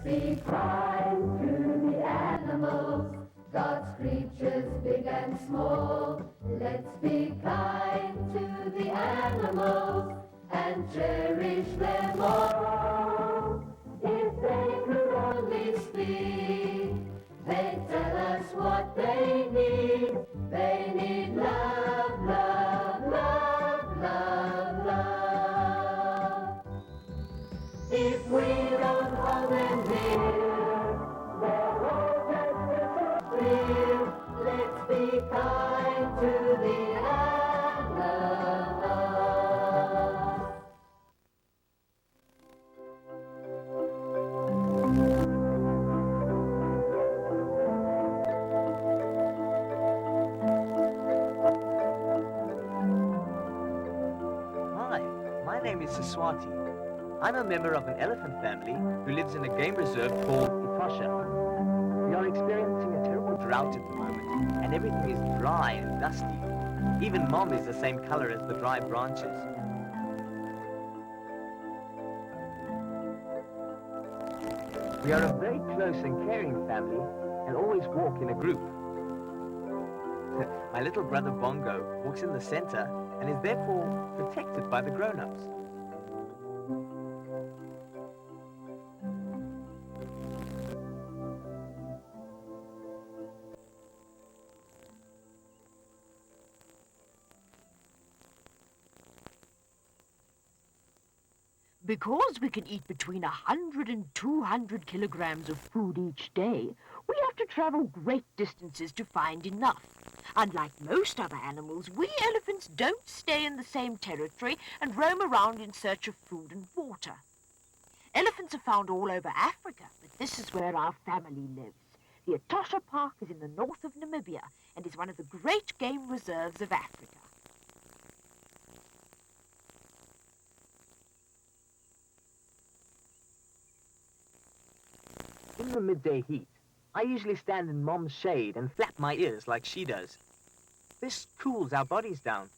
be kind to the animals, God's creatures big and small. Let's be kind to the animals and cherish them all. If they could only speak, they'd tell us what they need. They need love, love, love, love, love. If we don't hold them dear, their whole just disappear. Let's be kind to the animals. Hi, my name is Siswati. I'm a member of an elephant family who lives in a game reserve called Etosha. We are experiencing a terrible drought at the moment, and everything is dry and dusty. Even Mom is the same color as the dry branches. We are a very close and caring family and always walk in a group. My little brother Bongo walks in the center and is therefore protected by the grown-ups. Because we can eat between 100 and 200 kilograms of food each day, we have to travel great distances to find enough. Unlike most other animals, we elephants don't stay in the same territory and roam around in search of food and water. Elephants are found all over Africa, but this is where our family lives. The Etosha Park is in the north of Namibia and is one of the great game reserves of Africa. In the midday heat, I usually stand in Mom's shade and flap my ears like she does. This cools our bodies down.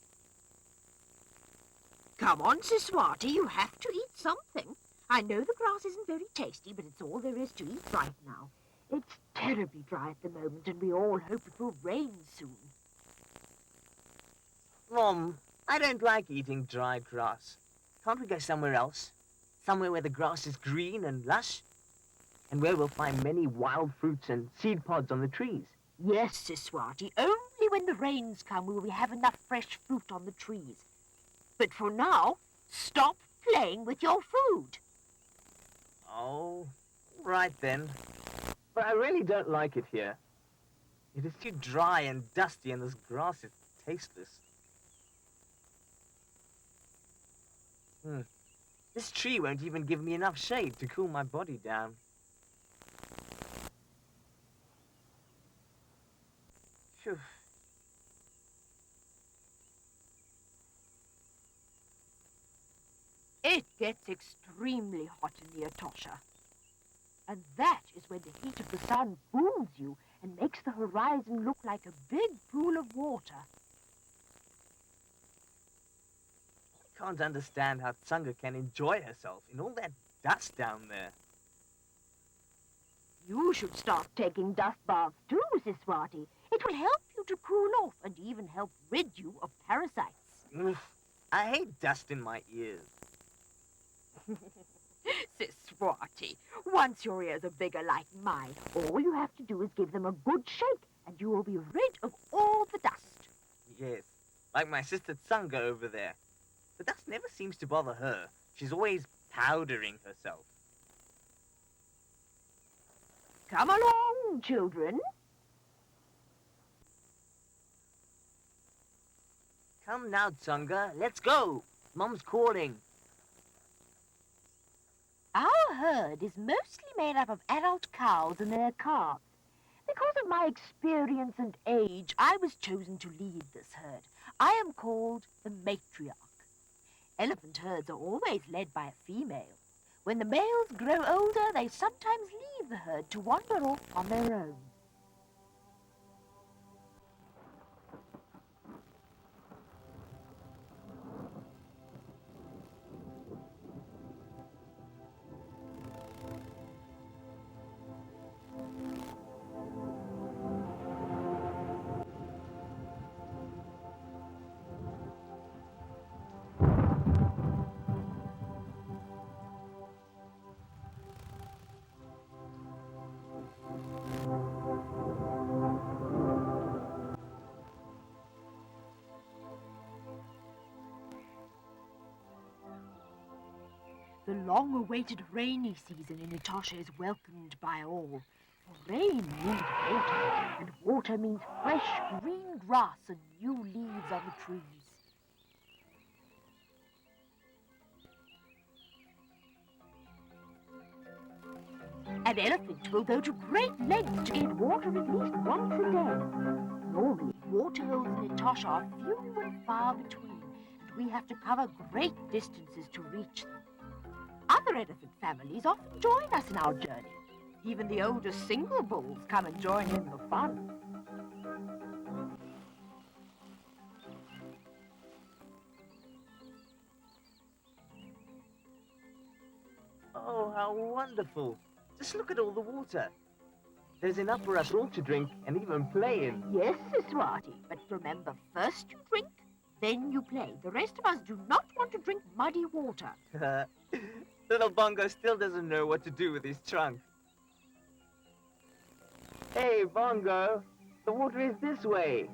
Come on, Siswati, you have to eat something. I know the grass isn't very tasty, but it's all there is to eat right now. It's terribly dry at the moment, and we all hope it will rain soon. Mom, I don't like eating dry grass. Can't we go somewhere else? Somewhere where the grass is green and lush? And where we'll find many wild fruits and seed pods on the trees. Yes, Siswati, only when the rains come will we have enough fresh fruit on the trees. But for now, stop playing with your food. Oh, right then. But I really don't like it here. It is too dry and dusty and this grass is tasteless. This tree won't even give me enough shade to cool my body down. Phew. It gets extremely hot in the Etosha. And that is when the heat of the sun fools you and makes the horizon look like a big pool of water. I can't understand how Tsanga can enjoy herself in all that dust down there. You should start taking dust baths too, Siswati. It will help you to cool off and even help rid you of parasites. Oof, I hate dust in my ears. Siswati, once your ears are bigger like mine, all you have to do is give them a good shake and you will be rid of all the dust. Yes, like my sister Tsanga over there. The dust never seems to bother her. She's always powdering herself. Come along, children. Come now, Tsanga, let's go. Mom's calling. Our herd is mostly made up of adult cows and their calves. Because of my experience and age, I was chosen to lead this herd. I am called the matriarch. Elephant herds are always led by a female. When the males grow older, they sometimes leave the herd to wander off on their own. The long-awaited rainy season in Etosha is welcomed by all. For rain means water, and water means fresh green grass and new leaves on the trees. An elephant will go to great lengths to get water at least once a day. Normally, water holes in Etosha are few and far between, and we have to cover great distances to reach them. Other elephant families often join us in our journey. Even the oldest single bulls come and join in the fun. Oh, how wonderful. Just look at all the water. There's enough for us all to drink and even play in. Yes, Siswati, but remember, first you drink, then you play. The rest of us do not want to drink muddy water. Little Bongo still doesn't know what to do with his trunk. Hey, Bongo, the water is this way.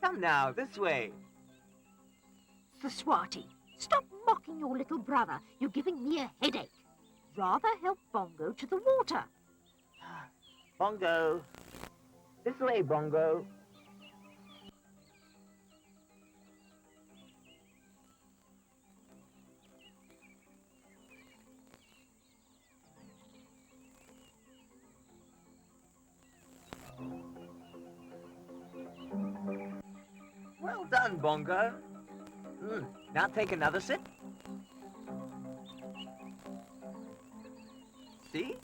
Come now, this way. Siswati, stop mocking your little brother. You're giving me a headache. Rather help Bongo to the water. Bongo, this way, Bongo. Well done, Bongo. Now take another sip. See?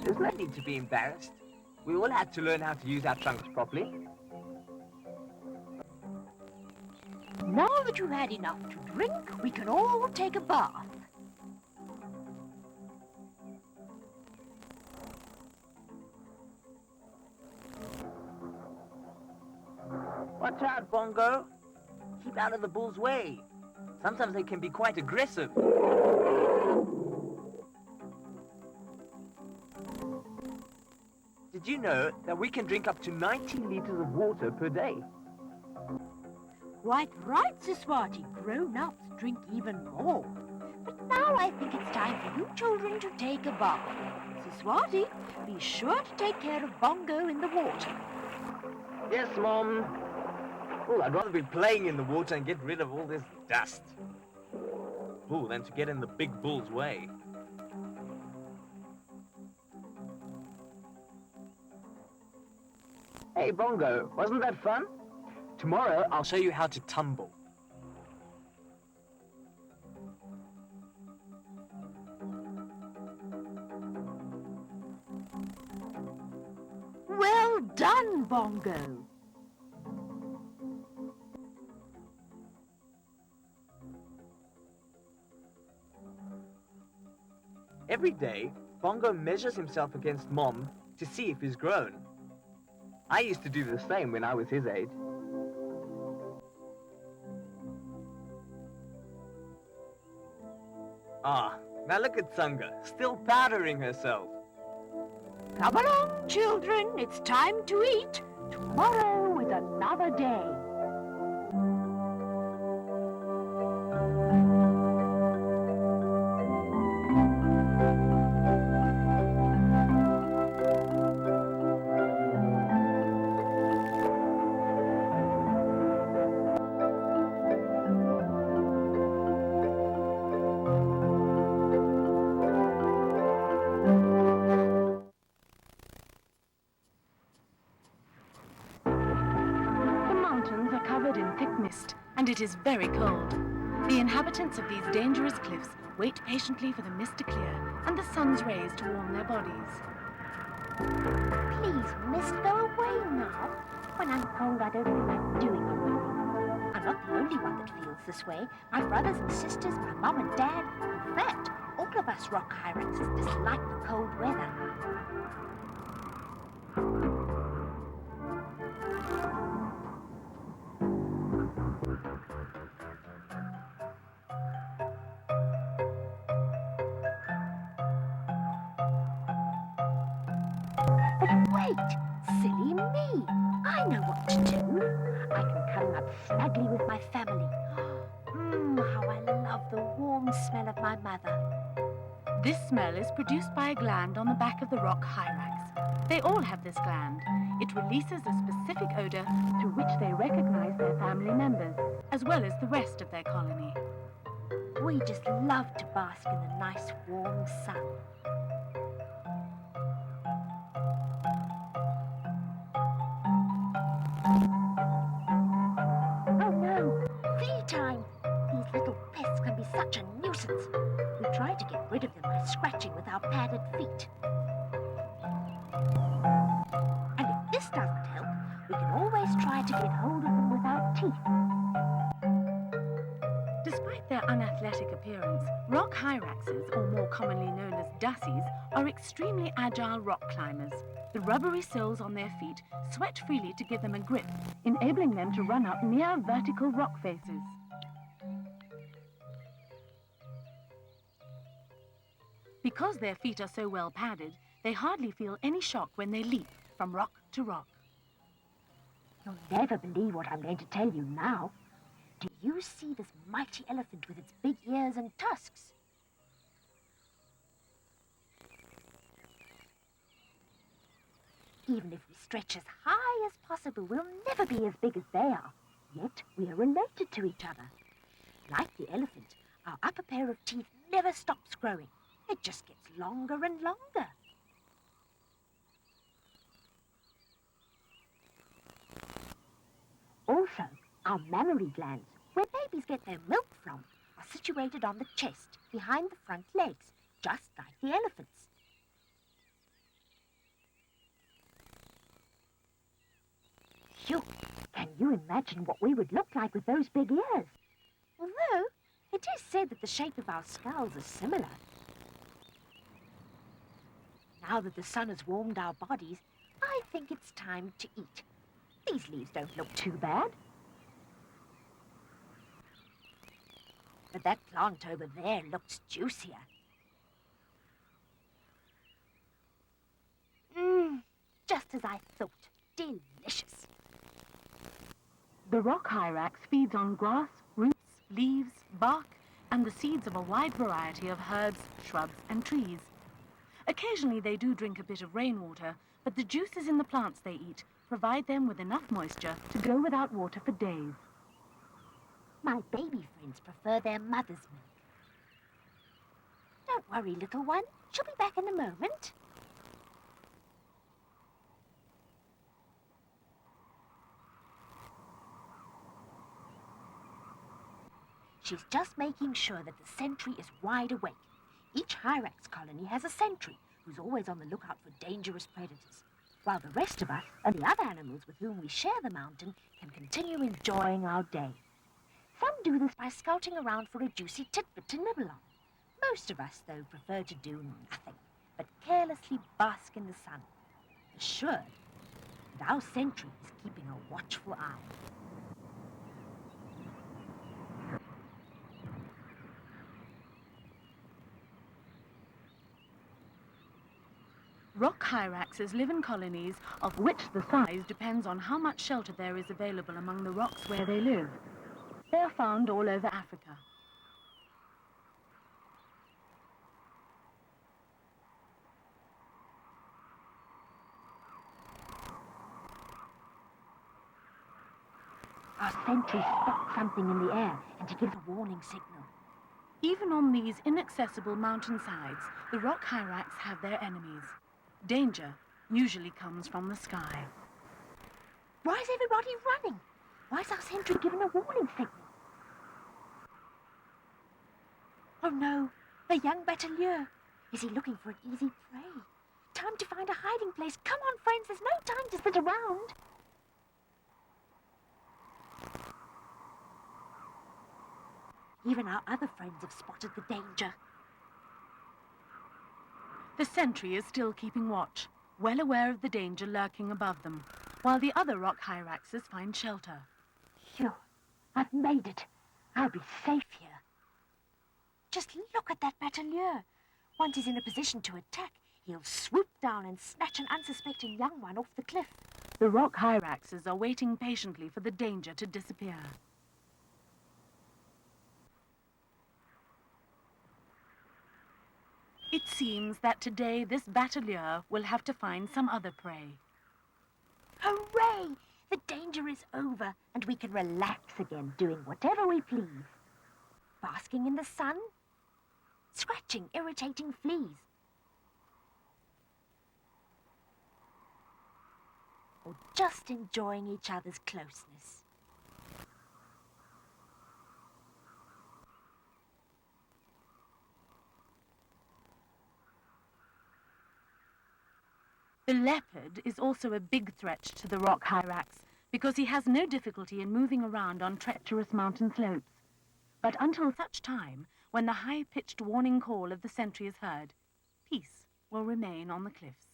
There's no need to be embarrassed. We all had to learn how to use our trunks properly. Now that you've had enough to drink, we can all take a bath. Watch out, Bongo. Keep out of the bull's way. Sometimes they can be quite aggressive. Did you know that we can drink up to 90 liters of water per day? Quite right, Siswati. Grown-ups drink even more. But now I think it's time for you children to take a bath. Siswati, be sure to take care of Bongo in the water. Yes, Mom. Oh, I'd rather be playing in the water and get rid of all this dust. Oh, than to get in the big bull's way. Hey, Bongo, wasn't that fun? Tomorrow, I'll show you how to tumble. Well done, Bongo. Every day, Bongo measures himself against Mom to see if he's grown. I used to do the same when I was his age. Ah, now look at Sunga, still powdering herself. Come along, children. It's time to eat. Tomorrow is another day. And it is very cold. The inhabitants of these dangerous cliffs wait patiently for the mist to clear and the sun's rays to warm their bodies. Please, mist, go away now. When I'm cold, I don't feel like doing anything. I'm not the only one that feels this way. My brothers and sisters, my mum and dad, in fact, all of us rock hyraxes dislike the cold weather. Wait! Silly me! I know what to do. I can cuddle up snugly with my family. How I love the warm smell of my mother. This smell is produced by a gland on the back of the rock hyrax. They all have this gland. It releases a specific odor through which they recognize their family members, as well as the rest of their colony. We just love to bask in the nice warm sun. Oh no! Flea time! These little pests can be such a nuisance. We try to get rid of them by scratching with our padded feet. And if this doesn't help, we can always try to get hold of them with our teeth. Despite their unathletic appearance, rock hyraxes, or more commonly known as dassies, are extremely agile rock climbers. The rubbery soles on their feet sweat freely to give them a grip, enabling them to run up near vertical rock faces. Because their feet are so well padded, they hardly feel any shock when they leap from rock to rock. You'll never believe what I'm going to tell you now. Do you see this mighty elephant with its big ears and tusks? Even if we stretch as high as possible, we'll never be as big as they are. Yet we are related to each other. Like the elephant, our upper pair of teeth never stops growing. It just gets longer and longer. Also, our mammary glands, where babies get their milk from, are situated on the chest, behind the front legs, just like the elephants. Phew! Can you imagine what we would look like with those big ears? Although, it is said that the shape of our skulls is similar. Now that the sun has warmed our bodies, I think it's time to eat. These leaves don't look too bad. But that plant over there looks juicier. Just as I thought. Delicious. The rock hyrax feeds on grass, roots, leaves, bark, and the seeds of a wide variety of herbs, shrubs, and trees. Occasionally they do drink a bit of rainwater, but the juices in the plants they eat provide them with enough moisture to go without water for days. My baby friends prefer their mother's milk. Don't worry, little one. She'll be back in a moment. She's just making sure that the sentry is wide awake. Each hyrax colony has a sentry who's always on the lookout for dangerous predators, while the rest of us and the other animals with whom we share the mountain can continue enjoying our day. Some do this by scouting around for a juicy tidbit to nibble on. Most of us, though, prefer to do nothing but carelessly bask in the sun, assured that our sentry is keeping a watchful eye. Rock hyraxes live in colonies of which the size depends on how much shelter there is available among the rocks where they live. They are found all over Africa. Our sentry spots something in the air and he gives a warning signal. Even on these inaccessible mountainsides, the rock hyrax have their enemies. Danger usually comes from the sky. Why is everybody running? Why is our sentry giving a warning signal? Oh no, a young batelier. Is he looking for an easy prey? Time to find a hiding place. Come on, friends, there's no time to sit around. Even our other friends have spotted the danger. The sentry is still keeping watch, well aware of the danger lurking above them, while the other rock hyraxes find shelter. Phew, I've made it. I'll be safe here. Just look at that batelier. Once he's in a position to attack, he'll swoop down and snatch an unsuspecting young one off the cliff. The rock hyraxes are waiting patiently for the danger to disappear. It seems that today this battalier will have to find some other prey. Hooray! The danger is over, and we can relax again, doing whatever we please. Basking in the sun, scratching irritating fleas, or just enjoying each other's closeness. The leopard is also a big threat to the rock hyrax because he has no difficulty in moving around on treacherous mountain slopes. But until such time, when the high-pitched warning call of the sentry is heard, peace will remain on the cliffs.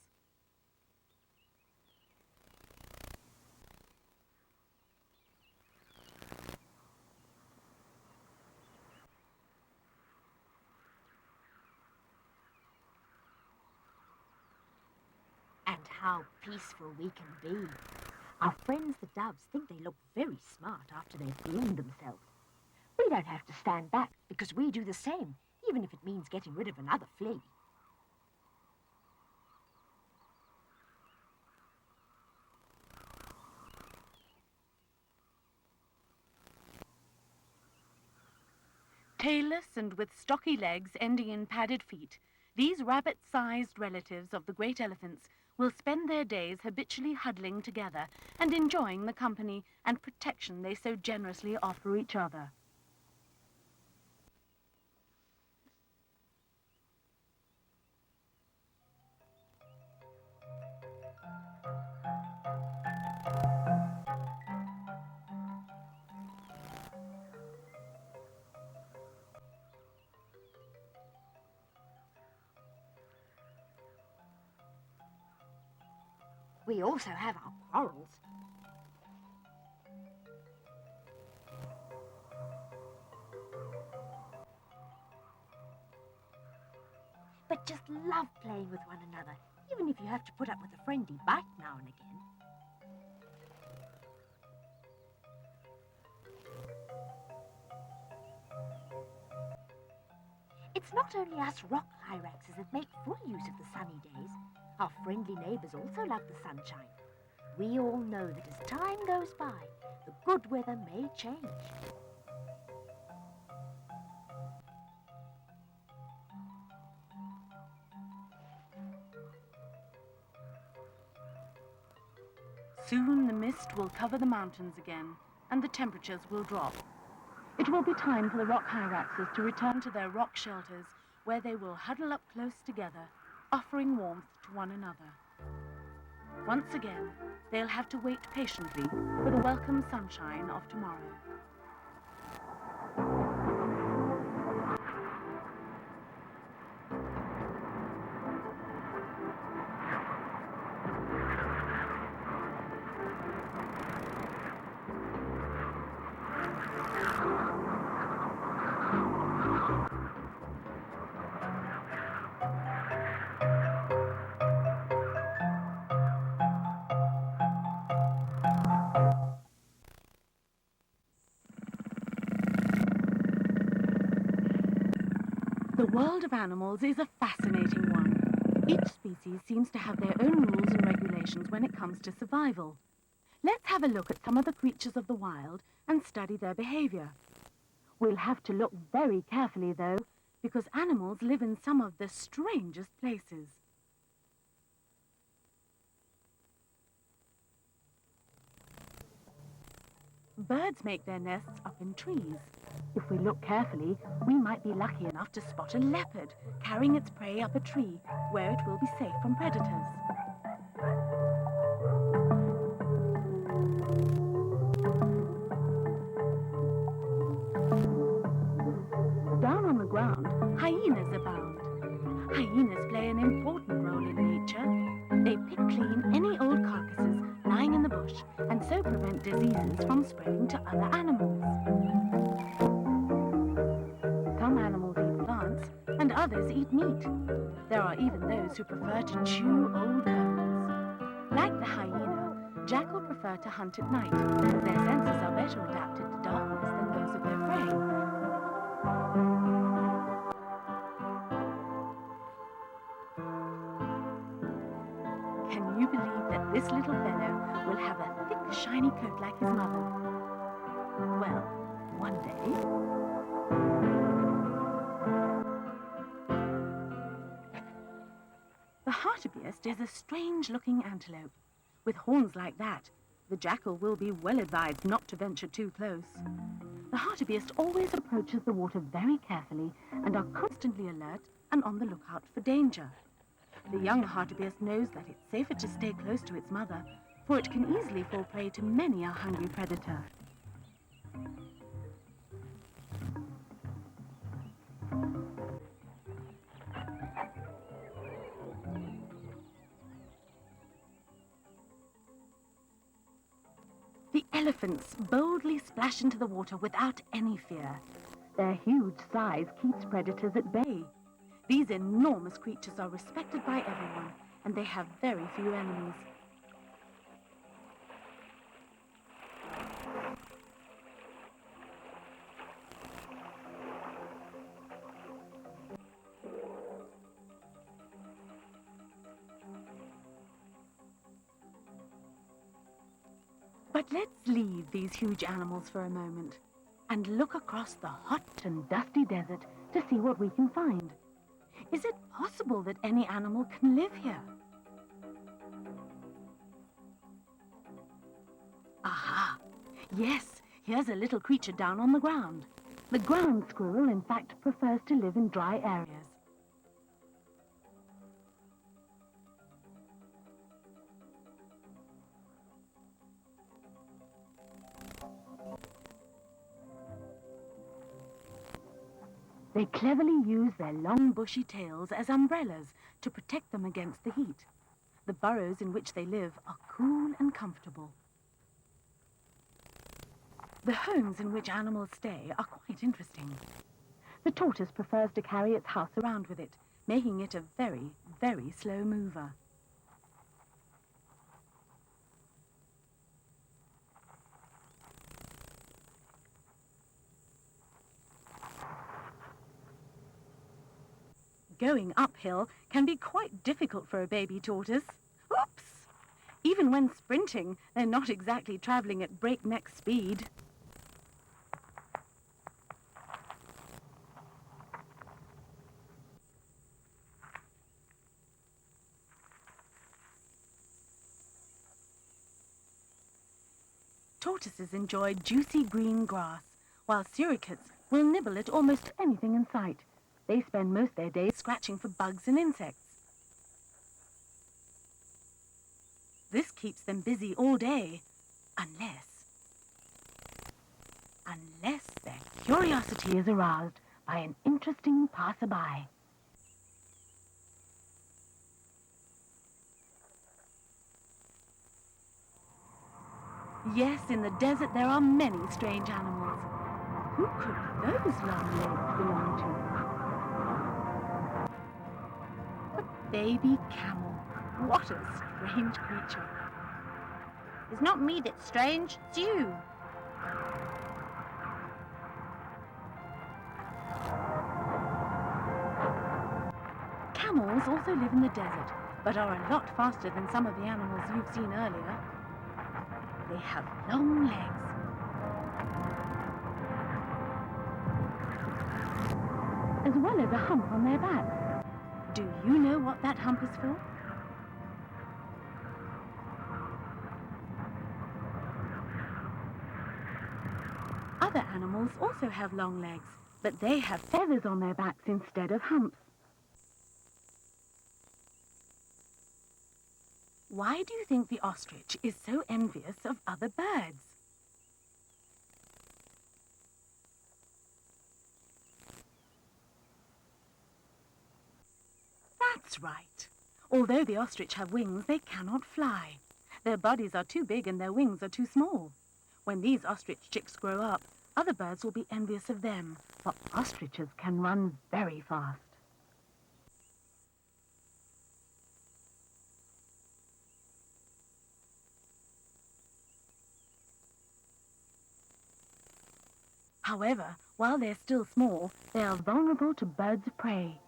And how peaceful we can be. Our friends the doves think they look very smart after they've groomed themselves. We don't have to stand back because we do the same, even if it means getting rid of another flea. Tailless and with stocky legs ending in padded feet, these rabbit-sized relatives of the great elephants will spend their days habitually huddling together and enjoying the company and protection they so generously offer each other. We also have our quarrels. But just love playing with one another, even if you have to put up with a friendly bite now and again. It's not only us rock hyraxes that make full use of the sunny days. Our friendly neighbours also love the sunshine. We all know that as time goes by, the good weather may change. Soon the mist will cover the mountains again, and the temperatures will drop. It will be time for the rock hyraxes to return to their rock shelters, where they will huddle up close together, offering warmth to one another. Once again, they'll have to wait patiently for the welcome sunshine of tomorrow. The world of animals is a fascinating one. Each species seems to have their own rules and regulations when it comes to survival. Let's have a look at some of the creatures of the wild and study their behavior. We'll have to look very carefully, though, because animals live in some of the strangest places. Birds make their nests up in trees. If we look carefully, we might be lucky enough to spot a leopard carrying its prey up a tree, where it will be safe from predators. Down on the ground, hyenas abound. Hyenas play an important role in nature. They pick clean any old carcasses lying in the bush and so prevent diseases from spreading to other animals. Some animals eat plants and others eat meat. There are even those who prefer to chew old bones. Like the hyena, jackal prefer to hunt at night, as their senses are better adapted to darkness than those of their prey. this little fellow will have a thick, shiny coat like his mother. Well, one day... The hartebeest is a strange-looking antelope. With horns like that, the jackal will be well advised not to venture too close. The hartebeest always approaches the water very carefully and are constantly alert and on the lookout for danger. The young hartebeest knows that it's safer to stay close to its mother, for it can easily fall prey to many a hungry predator. The elephants boldly splash into the water without any fear. Their huge size keeps predators at bay. These enormous creatures are respected by everyone, and they have very few enemies. But let's leave these huge animals for a moment and look across the hot and dusty desert to see what we can find. Is it possible that any animal can live here? Aha! Yes, here's a little creature down on the ground. The ground squirrel, in fact, prefers to live in dry areas. They cleverly use their long bushy tails as umbrellas to protect them against the heat. The burrows in which they live are cool and comfortable. The homes in which animals stay are quite interesting. The tortoise prefers to carry its house around with it, making it a very, very slow mover. Going uphill can be quite difficult for a baby tortoise. Oops! Even when sprinting, they're not exactly traveling at breakneck speed. Tortoises enjoy juicy green grass, while surrogates will nibble at almost anything in sight. They spend most of their days scratching for bugs and insects. This keeps them busy all day, unless their curiosity is aroused by an interesting passerby. Yes, in the desert there are many strange animals. Who could those long legs belong to? A baby camel. What a strange creature. It's not me that's strange, it's you. Camels also live in the desert, but are a lot faster than some of the animals you've seen earlier. They have long legs. As well as a hump on their backs. Do you know what that hump is for? Other animals also have long legs, but they have feathers on their backs instead of humps. Why do you think the ostrich is so envious of other birds? That's right. Although the ostrich have wings, they cannot fly. Their bodies are too big and their wings are too small. When these ostrich chicks grow up, other birds will be envious of them, for ostriches can run very fast. However, while they're still small, they are vulnerable to birds of prey.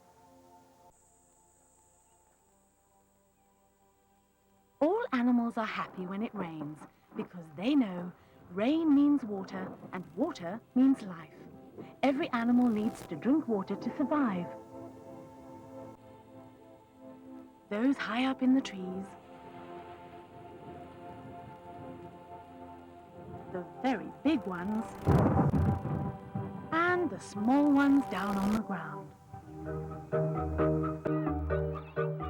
All animals animals are happy when it rains because they know rain means water and water means life. Every animal needs to drink water to survive. Those high up in the trees, the very big ones, and the small ones down on the ground.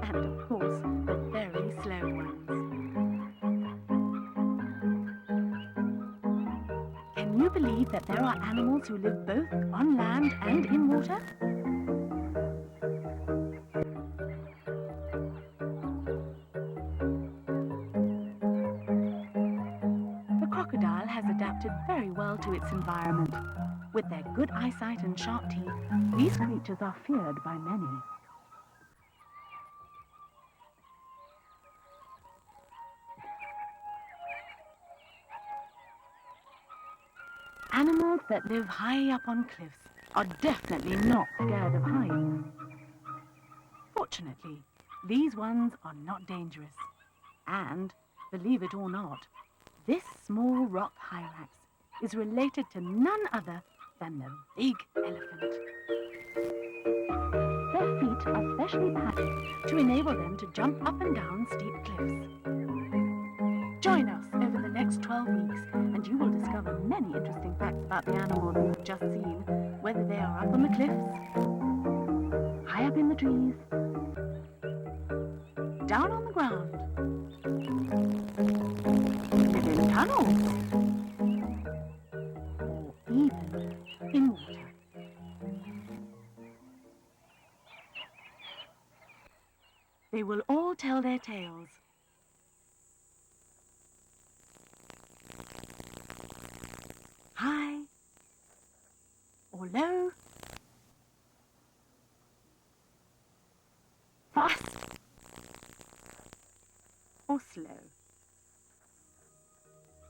And of course, the very slow ones. Can you believe that there are animals who live both on land and in water? The crocodile has adapted very well to its environment. With their good eyesight and sharp teeth, these creatures are feared by many. Animals that live high up on cliffs are definitely not scared of heights. Fortunately, these ones are not dangerous. And, believe it or not, this small rock hyrax is related to none other than the big elephant. Their feet are specially padded to enable them to jump up and down steep cliffs. Join us over the next 12 weeks and you will discover many interesting facts about the animals you've just seen, whether they are up on the cliffs, high up in the trees, down on the ground, live in tunnels, or even in water. They will all tell their tales. High or low, fast or slow.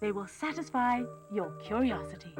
They will satisfy your curiosity.